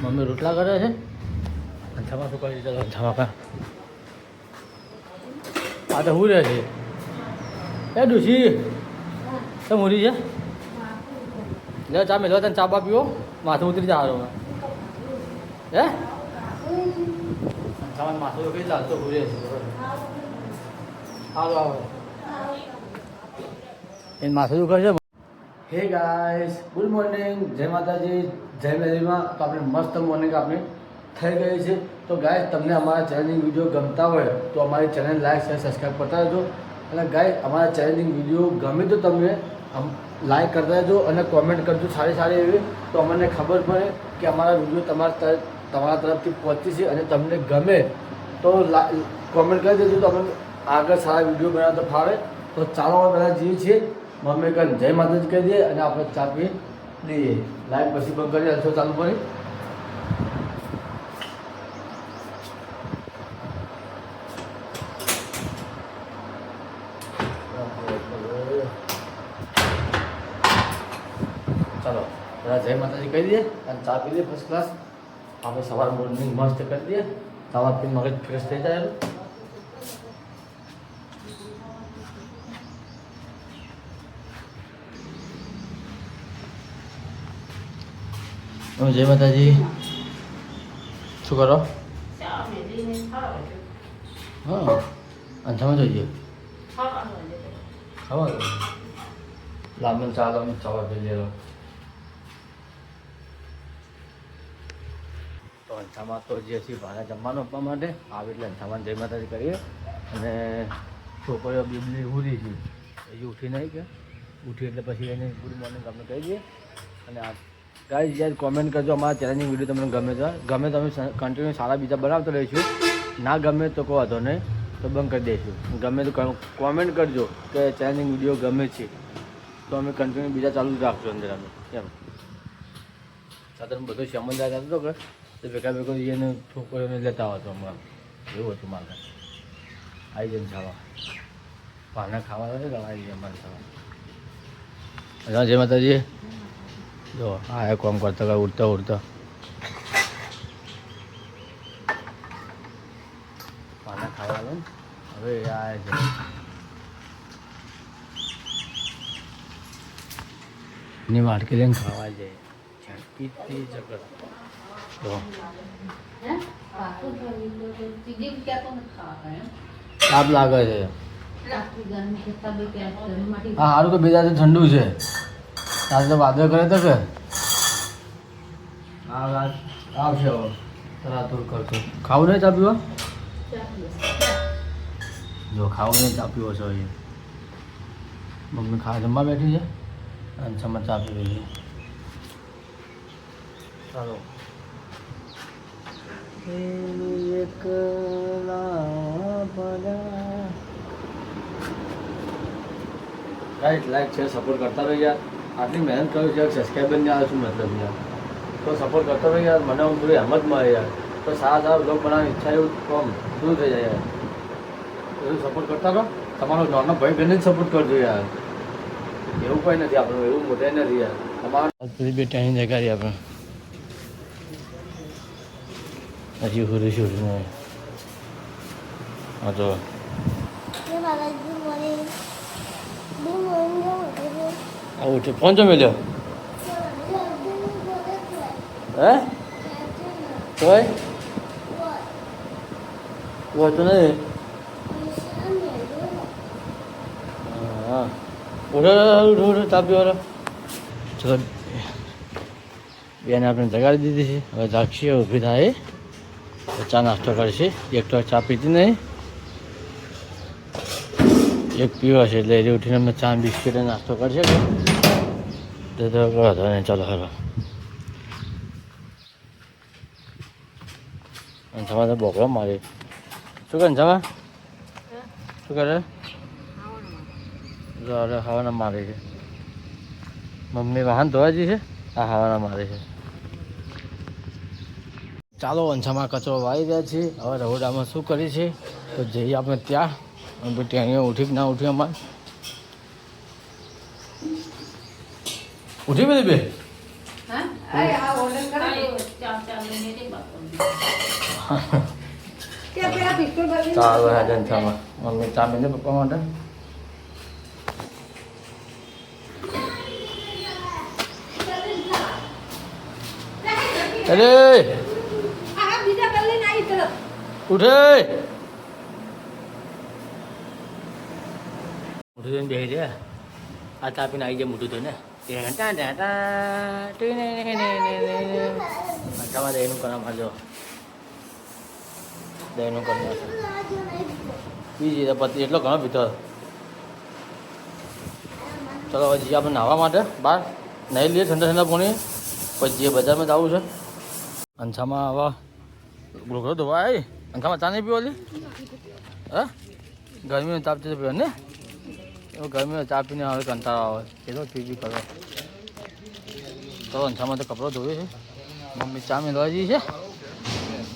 Mummy રોટલા કરે છે. અંછામાં શું કરી ચાલો અંછામાં કા આ તો હું રહે છે એ ડુસી તો મૂરી છે લે ચા મેળવા તને ચા બા પીવો માથું ઉતરી જવાનો હે અંછામાં માથું કઈ ચાલતો હું રહે છે આવો આવો એને માથું દુખે છે. હે ગાઈસ ગુડ મોર્નિંગ જય માતાજી જય મેરીમાં. તો આપણે મસ્ત મોર્નિંગ આપણે થઈ ગઈ છે. તો ગાઈસ તમને અમારા ચેલેન્જિંગ વિડીયો ગમતા હોય તો અમારી ચેનલ લાઈક શેર સબસ્ક્રાઈબ કરતા રહેજો. અને ગાઈસ અમારા ચેલેન્જિંગ વિડીયો ગમે તો તમે લાઈક કરતા રહેજો અને કોમેન્ટ કરજો સારી સારી એવી, તો અમને ખબર પડે કે અમારા વિડીયો તમારા તરફથી પહોંચી છે અને તમને ગમે તો કોમેન્ટ કરી દેજો, તો અમે આગળ સારા વિડીયો બનાવતો ફાવે. તો ચાલો અમે બધા જઈએ છીએ મમ્મી કન જય માતાજી કહી દઈએ અને આપણે ચા પી લઈએ. લાઈટ પછી બંધ કરી અલસો ચાલુ કરી. ચાલો બધા જય માતાજી કહી દઈએ અને ચા પી લઈએ ફર્સ્ટ ક્લાસ. આપણે સવાર મોર્નિંગ મસ્ત કરી દઈએ, સવાર પી મગજ ફ્રેશ થઈ જાય. જય માતાજી. શું કરો? હા અંછામાં જોઈએ ખાવા લાંબન ચાલો અમે ચાવા પી લેલો. તો અંછામાં તો જે છીએ ભાડા જમવાનું આપવા માટે આવે એટલે અંછામાં જય માતાજી કરીએ. અને છોકરીઓ બીબલી ઉરી છે એ ઉઠી નહીં કે ઉઠી એટલે પછી એને ગુડ મોર્નિંગ આપણે કહી દઈએ. અને આ ગાઈસ યાર કોમેન્ટ કરજો અમારા ચેલેન્જિંગ વિડીયો તમને ગમે તો તમે કન્ટિન્યુ સારા બીજા બનાવતો રહીશું. ના ગમે તો કહો વાંધો નહીં, તો બંધ કરી દઈશું. ગમે તો કોમેન્ટ કરજો કે ચેલેન્જિંગ વિડીયો ગમે છે તો અમે કન્ટિન્યુ બીજા ચાલુ રાખશું અંદર અમે એમ. સાથે બધું સમંદર હતો કે તો ભેગા એને છોકરીઓને લેતા હતો હમણાં એવું હતું મારે. આવી જાય ખાવા પાના ખાવા આવે કે આવી જાય અમારે ખાવા. જય માતાજી. જો હા કોમ કરતા હોય ઉડતા ઉડતા પાના ખાવા લે. હવે આ છે ની વાટકી લઈને ખાવા જાય ઝડપીથી જગત. તો તાપ લાગે છે. હા સારું તો બે દાદા ઠંડુ છે. તારે તો વાદળ કરે તો કે હા રાત આવશે રાતુર કરતો. ખાવું નહીં ચા પીવા? જો ખાવું નહીં ચા પીવો છો એ મમ્મી ખાવા જમવા બેઠી છે અને સમજ ચા પીવી છે. ચાલો લાઈક છે સપોર્ટ કરતા રહો યાર. આટલી મહેનત કરું છે સબસ્ક્રાઈબર ને આવે શું મતલબ યાર. તો સપોર્ટ કરતો રહો યાર. મને હું પૂરી હિંમત મળે યાર. તો સારા બ્લોગ બનાવવાની ઈચ્છા એવું કોમ દૂર થઈ જાય યાર. એવું સપોર્ટ કરતા રહો. તમારો નાનો ભાઈ બહેને જ સપોર્ટ કરજો યાર. એવું કંઈ નથી આપણું, એવું મોટા નથી યાર. તમારા બધી બે ટાઈમ જગાડી આપણે હજી હુરી શું હા તો આવું છે. ફોન જો મેલ્યો હે તોય હોય તો નહીં. હા ઉઠો તાપી વાળો. ચલો બેને આપણે જગાડી દીધી છે. હવે જાગશે ઊભી થાય ચા નાસ્તો કરશે. એક તો ચા પીતી નહીં, એક પીવા છે એટલે એ ઉઠીને અમે ચા બિસ્કીટ નાસ્તો કરશે કે તો વાંધો નહીં. ચાલો હાલો અંછામાં તો બોકડો મારે. શું કરે અંછામાં? શું કરે? અરે હવાના મારે છે. મમ્મી વાહન ધોવા જઈ છે. આ હવાના મારે છે. ચાલો અંછામાં કચરો વાળી રહ્યા છીએ. હવે રહોડામાં શું કરી છે તો જઈએ આપણે ત્યાં. અને પછી અહીંયા ઉઠી કે ના ઉઠી અમારે ઉઠી બધી બે ચાલો હાજર છામાં મમ્મી ચા મેં પપ્પા માટે અરે ઉઠે મોટું થઈને બેસી જાય આ ચા પીને આવી જાય મોટું થઈને અંટામાં દહીંનું કરવા માંડો દહીંનું કરવા બીજી પતિ એટલો ઘણો પીતો ચલો હવે જઈએ આપણે નાહવા માટે બહાર નાહી લઈએ ઠંડા ઠંડા પાણી પછી જે બજારમાં જવું છે અંછામાં હવે ગ્લોગરો ધોવા આવી અંછામાં ચા નહીં પીવાની હા ગરમીનો તાપ છે પીવા ને એવું ગરમીનો ચા પીને હવે કંટાળો આવે એટલો પી કરો તો અંછામાં તો કપડો ધોયો છે મમ્મી ચા મેળવા જઈએ છે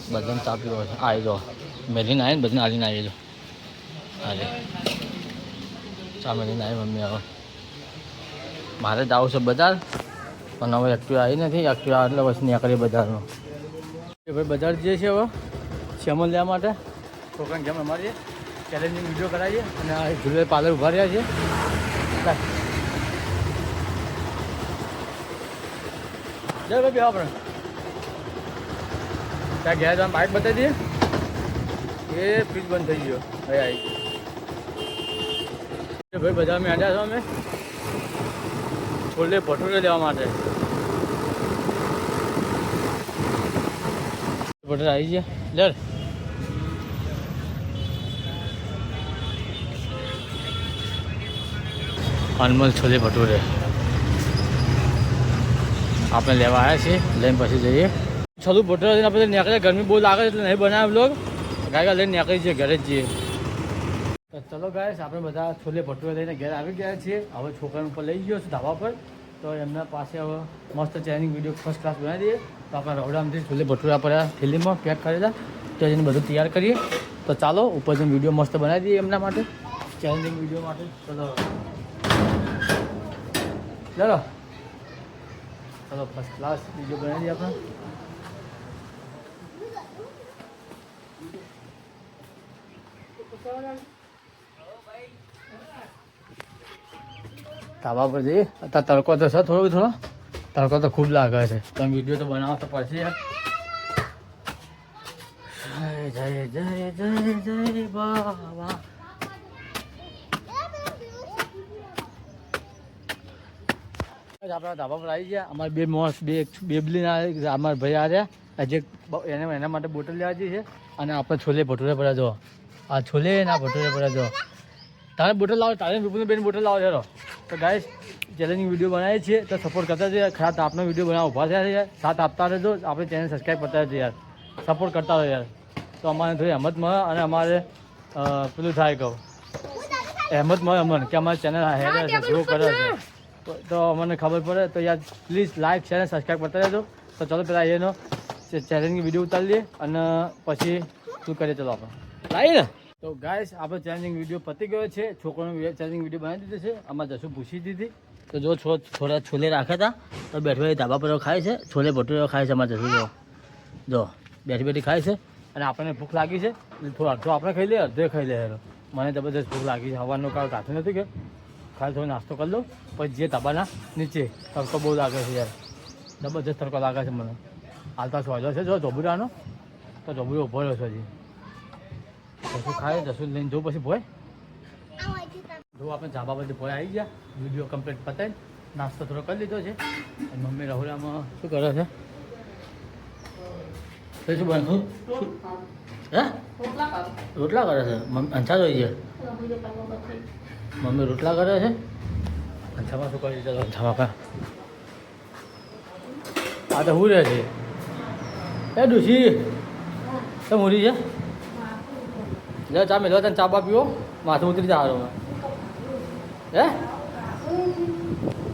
બધાને ચા પીવો છે આવી જાઓ મેલીને આવીને બધાને હાલીને આવી જાઓ હાલે ચા મેલીને આવી મમ્મી હવે મારે જવું છે બજાર પણ હવે એક્ટિવા આવી નથી એક્ટિવા એટલે પછી નીકળીએ બજારનો ભાઈ બજાર જઈએ છીએ હવે સેમલ લેવા માટે છોકરાને જેમ અમારી ચેલેન્જિંગ વિડીયો કરાવીએ અને આ ઝુલે પાર્લર ઉભા રહ્યા છે જય ભાઈ આપણે ત્યાં ગયા તમે બાઇક બતાવી દઈએ એ ફ્રીજ બંધ થઈ ગયો ભાઈ આવી ભાઈ બજારમાં આવ્યા છો અમે છોલે ભટુરે લેવા માટે ભટુરે આવી ગયા લે અનમોલ છોલે ભટુરે આપણે લેવા આવ્યા છીએ લઈને પછી જઈએ છોલું ભટુરે લઈને આપણે નીકળે ગરમી બહુ લાગે એટલે નહીં બનાવે લોક ગાય લઈને નીકળી જઈએ ઘરે જ જઈએ ચલો ગાઈસ આપણે બધા છોલે ભટુરે લઈને ઘરે આવી ગયા છીએ હવે છોકરાને ઉપર લઈ ગયો છું ધાબા પર તો એમના પાસે હવે મસ્ત ચેનિંગ વિડીયો ફર્સ્ટ ક્લાસ બનાવી દઈએ તો આપણે રવડામથી છોલે ભટુરા પર ફિલ્મમાં પેક કરેલા તો એને બધું તૈયાર કરીએ તો ચાલો ઉપર જઈને વિડીયો મસ્ત બનાવી દઈએ એમના માટે ચેલેન્જિંગ વિડીયો માટે ચલો ચલો ચલો ફર્સ્ટ ક્લાસ વિડીયો બનાવી દઈએ આપણે ધાબા પર જઈએ અત્યારે તડકો તો છે થોડો તડકો તો ખૂબ લાગે છે તમે વિડીયો તો બનાવવા તો પડશે યાર જય જય જય જય જય બાબા આપણા ધાબા પર આવી ગયા અમારે બે મોસ બેબલીન અમારા ભાઈ આવ્યા જે એના માટે બોટલ લેવા જઈએ છે અને આપણે છોલે ભટુરે પડ્યા જો આ છોલે ના ભટુરે પડ્યા જો તારે બોટલ લાવો તારે વિપુલની બેન બોટલ લાવો યાર તો ગાઈસ ચેલેન્જિંગ વિડીયો બનાવીએ છીએ તો સપોર્ટ કરતા જઈએ ખાસ આપનો વિડીયો બનાવવા ઉભા થયા છે સાથ આપતા રહેજો આપણે ચેનલ સબસ્ક્રાઈબ કરતા રહેજો યાર સપોર્ટ કરતા રહો યાર તો અમારે થોડી હેમત મળે અને અમારે પેલું થાય કહું હેમત મળે અમને કે અમારી ચેનલ હેરે છે ગ્રો કરે છે તો અમને ખબર પડે તો યાર પ્લીઝ લાઈક શેર અને સબસ્ક્રાઈબ કરતા રહેજો તો ચલો પેલા એનો ચેલેન્જિંગ વિડીયો ઉતારી લઈએ અને પછી શું કરીએ ચલો આપણે લાવીએ ને તો ગાઈસ આપણે ચેલેન્જિંગ વિડીયો પતી ગયો છે છોકરાનો ચેલેન્જિંગ વિડીયો બનાવી દીધો છે આમાં જશું પૂછી દીધી તો જો થોડા છોલે રાખ્યા હતા તો બેઠી ધાબા પર ખાય છે છોલે ભટુરે ખાય છે અમારે જશું જો બેઠી ખાય છે અને આપણને ભૂખ લાગી છે થોડો અડધો આપણે ખાઈ લઈએ અડધો ખાઈ લઈએ મને જબરદસ્ત ભૂખ લાગી છે હવાનું કાળ કાઢું નથી કે ખાલી થોડો નાસ્તો કરી લો પછી જે ધાબાના નીચે તડકો બહુ લાગે છે યાર જબરદસ્ત તડકો લાગે છે મને હાલતા સોજો છે જો ધોબુરાનો તો ધોબુરો ઉભો રહ્યો છે હજી જશું ખાય જશું લઈને જો પછી ભોય જો આપણે ધાબા પરથી ભોય આવી ગયા વિડીયો કમ્પ્લીટ પતાવી નાસ્તો થોડો કરી લીધો છે અને મમ્મી રહોડામાં શું કરે છે તો શું બનવું હે રોટલા કરે છે અંછા જોઈ છે મમ્મી રોટલા કરે છે અંછામાં શું કરી ચાલો અંછામાં કા આ તો હું રહે છે એ ડુસી તો મૂરી છે લે ચા મેલો તને ચા બા પીવો માથું ઉતરી જવાનું હે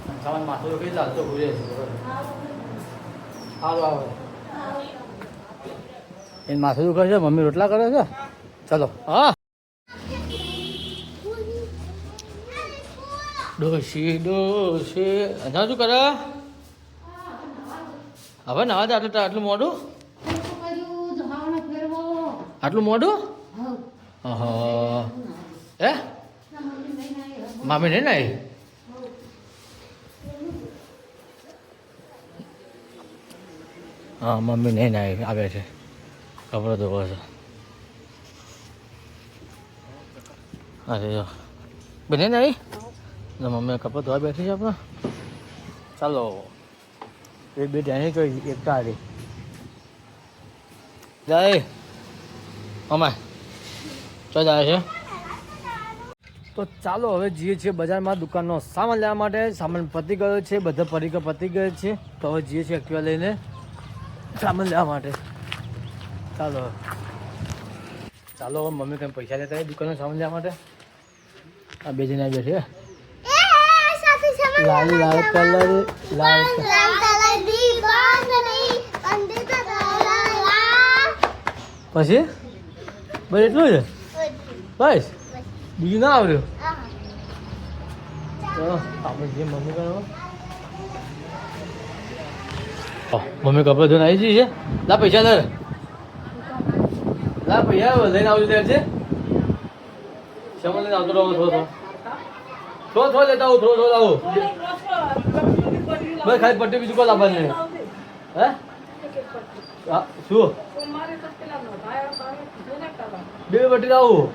અંછામાં માથું તો કઈ ચાલતો ભૂલે છે સારું આવે એને માથું દુખે છે મમ્મી રોટલા કરે છે ચલો હા ડોશી અંછા શું કરે હવે ના આટલું મોડું આટલું મોડું હે મામી નહીં ને હા મમ્મી નહીં ના આવે છે ખબર તો બસ અરે જો બને નહીં મમ્મી કપડો ધોવા બેઠી છે આપણે ચાલો એક બે ટાણી કઈ એક તારી જાય અમાય ચો જાય છે તો ચાલો હવે જઈએ છીએ બજારમાં દુકાનનો સામાન લેવા માટે સામાન પતી ગયો છે બધા પરીકા પતી ગયો છે તો હવે જઈએ છીએ એક્ટિવા લઈને સામાન લેવા માટે ચાલો ચાલો મમ્મી કંઈ પૈસા લેતા હોય દુકાનનો સામાન લેવા માટે આ બે જણા બેઠે લાલ લાલ કલર લાલ પછી બસ એટલું છે બસ બીજું ના આવ્યું તો આપણે જે મમ્મી કરો મમ્મી કપડે ધોઈને આવી જઈએ લા પૈસા દર લા પૈસા લઈને આવજો ત્યારે છે શેમાં લઈને આવતો રહો થોડો લેતા આવું થોડો આવું બસ ખાલી પટ્ટી બીજું કોઈ લાવવાનું નહીં હે શું બે પટ્ટી લાવું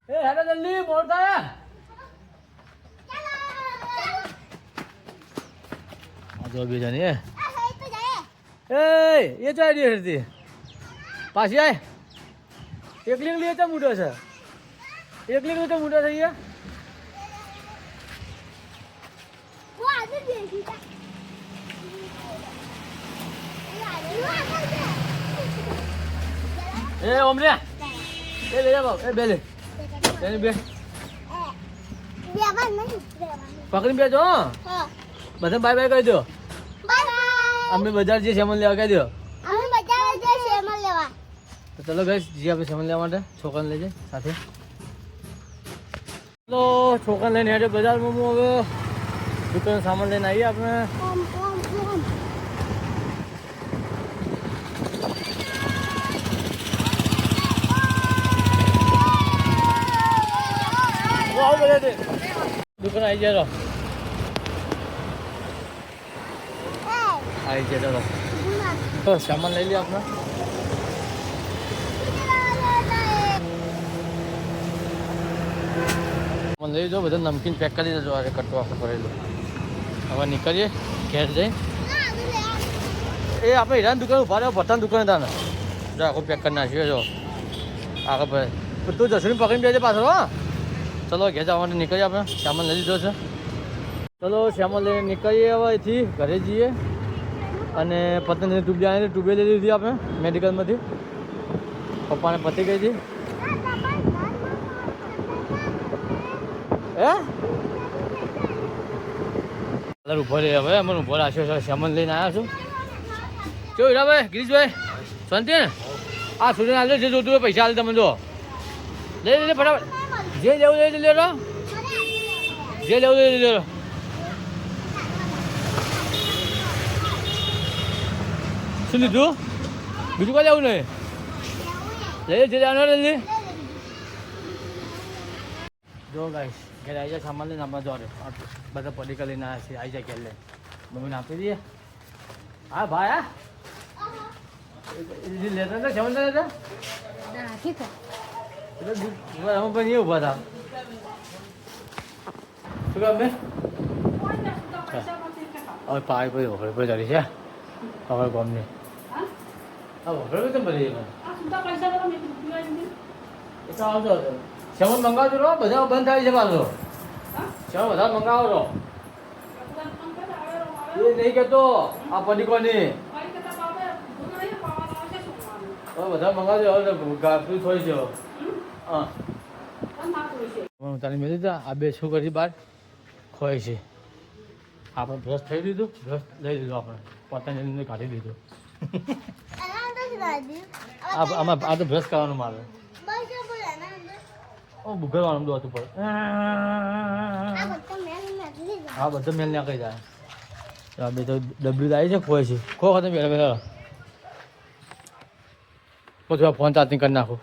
એ હેડો જલ્દી મોડ થાય આ જો બીજા ને એ ચાઈ દે હરતી પાછી આય એકલી એકલી તો મોટો છે એકલી એકલી તો મોટો થઈ ગયા એ ઓમરે એ લે બાપ એ બે લે એને બે પકડી બેજો બધા બાય બાય કહી દો અમે બજાર જઈએ સામાન લેવા કહી દો તો ચલો ગાઈસ જી આપણે સામાન લેવા માટે છોકરાને લઈ જાય સાથે ચલો છોકરાને લઈને હેડે બજારમાં હું હવે દુકાન સામાન લઈને આવીએ આપણે દુકાન આવી જાય આવી જાય તો સામાન લઈ લઈએ આપણે લઈ જાઓ બધા નમકીન પેક કરી દેજો અરે કટવા આપણે ભરેલું હવે નીકળીએ ઘેર જઈ એ આપણે હીરાની દુકાન ઉભા રહ્યો ભટ્ટાની દુકાન હતા ને જો આખું પેક કરી નાખ્યું જો આગળ ભાઈ તું જસુની પકડીને બેજે પાછળ હા ચલો ઘેર જવા માટે નીકળીએ આપણે સામાન લઈ લીધો છે ચલો સામાન લઈને નીકળીએ હવે અહીંથી ઘરે જઈએ અને પતંગની ટ્યુબ આવીને ટ્યુબે લઈ લીધી આપણે મેડિકલમાંથી પપ્પાને પતી ગઈ હતી હે કલર ઉભો રહે હવે અમને ઉભો રાખ્યો છે સામાન લઈને આવ્યા છું કેવું હીરાભાઈ ગિરીશભાઈ શાંતિ ને આ સૂર્યને હાલ જે જોતું હોય પૈસા હાલ તમે જો લઈ લે ફટાફટ જે લેવું લઈ લે જે લેવું લઈ લે શું લીધું બીજું કોઈ લેવું નહીં લઈ જે લેવાનું લઈ જો ગાઈસ ઘરે આવી જાય સામાન લઈને આપણે જોડે બધા પડીકા લઈને આવ્યા છે આવી જાય ઘેર લઈને મમ્મીને આપી દઈએ હા ભાઈ હા લેતા હતા સામાન લેતા હતા અમે પણ એ ઉભા હતા શું કામ બે હવે પાય પછી વખરે પર ચડી છે હવે ગમની હા વખરે કેમ ભરી એ તો આવતો હતો સામાન મંગાવજો રહો બધા બંધ થાય છે પાછો સામાન બધા મંગાવો રહો એ નહીં કહેતો આ પડીકોની હવે બધા મંગાવજો હવે ગાફરી થોડી છે હા તારી મેળવી દીધા આ બે છોકરી બહાર ખોય છે આપણે બ્રશ થઈ દીધું બ્રશ લઈ લીધું આપણે પતંજલિને કાઢી દીધું આમાં આ તો બ્રશ કરવાનું મારે ભૂગરવાનું દોતું પડે હા બધો મેલ નાખી જાય તો બે તો ડબલ્યુ આવી છે ખોય છે ખો ખાતે બેઠા બેઠા પછી ફોન ચાર્જિંગ કરી નાખો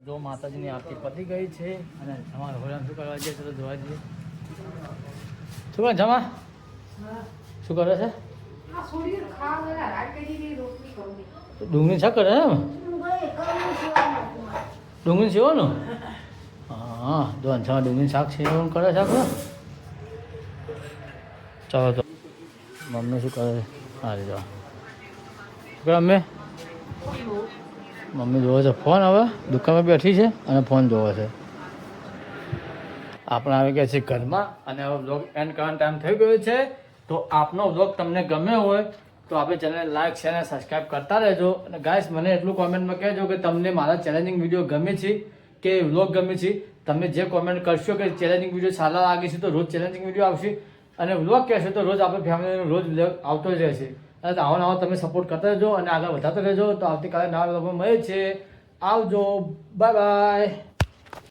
જો માતાજીની આરતી પતી ગઈ છે અને તમારે હોરામ શું કરવા જઈએ તો જોવા જઈએ શું કરે જમા શું કરે છે ડુંગળી શાક કરે એમ ડુંગળી સેવાનું હા જો અંછામાં ડુંગળી શાક સેવન કરે શાક ચાલો તો મમ્મી શું કરે હા રે જો શું કરે મમ્મી જોવે છે ફોન હવે દુકાનમાં બેઠી છે અને ફોન જોવે છે આપણે આવી ગયા છે ઘરમાં અને હવે વ્લોગ એન્ડ કરવાનો ટાઈમ થઈ ગયો છે તો આપનો વ્લોગ તમને ગમ્યો હોય તો આપણે ચેનલને લાઈક શેર અને સબસ્ક્રાઈબ કરતા રહેજો અને ગાઈસ મને એટલું કોમેન્ટમાં કહેજો કે તમને મારા ચેલેન્જિંગ વિડીયો ગમે છે કે વ્લોગ ગમે છે તમે જે કોમેન્ટ કરશો કે ચેલેન્જિંગ વિડીયો સારા લાગે છે તો રોજ ચેલેન્જિંગ વિડીયો આવશે અને વ્લોગ કહેશો તો રોજ આપણે ફેમિલીનો રોજ વ્લોગ આવતો જ રહેશે અને આવો નવો તમે સપોર્ટ કરતા રહેજો અને આગળ વધારતા રહેજો તો આવતીકાલે નવા વ્લોગમાં મળે છે આવજો બાય બાય